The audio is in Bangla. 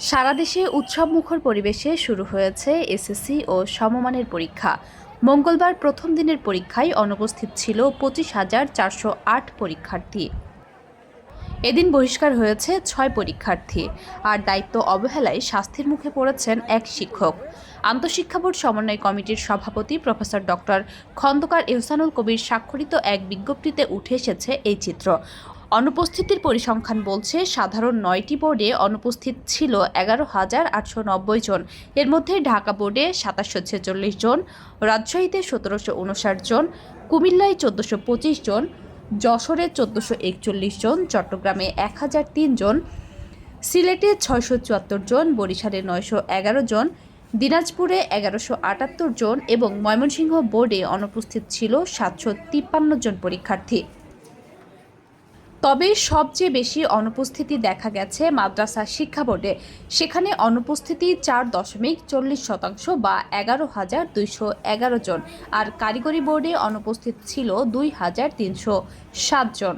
সারা দেশে উৎসবমুখর পরিবেশে শুরু হয়েছে এসএসসি ও সমমানের পরীক্ষা। মঙ্গলবার প্রথম দিনের পরীক্ষায় অনুপস্থিত ছিল 25,408 পরীক্ষার্থী। এদিন বহিষ্কার হয়েছে 6 পরীক্ষার্থী। আর দায়িত্ব অবহেলায় শাস্তির মুখে পড়েছেন এক শিক্ষক। আন্তঃশিক্ষা বোর্ড সমন্বয় কমিটির সভাপতি প্রফেসর ডক্টর খন্দকার ইহসানুল কবির স্বাক্ষরিত এক বিজ্ঞপ্তিতে উঠে এসেছে এই চিত্র। অনুপস্থিতির পরিসংখ্যান বলছে, সাধারণ 9টি বোর্ডে অনুপস্থিত ছিল 11,890 জন। এর মধ্যে ঢাকা বোর্ডে 2746 জন, রাজশাহীতে 1759 জন, কুমিল্লায় 1425 জন, যশোরে 1441 জন, চট্টগ্রামে 1003 জন, সিলেটে 674 জন, বরিশালে 911 জন, দিনাজপুরে 1178 জন এবং ময়মনসিংহ বোর্ডে অনুপস্থিত ছিল 753 জন পরীক্ষার্থী। তবে সবচেয়ে বেশি অনুপস্থিতি দেখা গেছে মাদ্রাসা শিক্ষা বোর্ডে। সেখানে অনুপস্থিতি 4.40% বা 11,211 জন। আর কারিগরি বোর্ডে অনুপস্থিত ছিল 2,307 জন।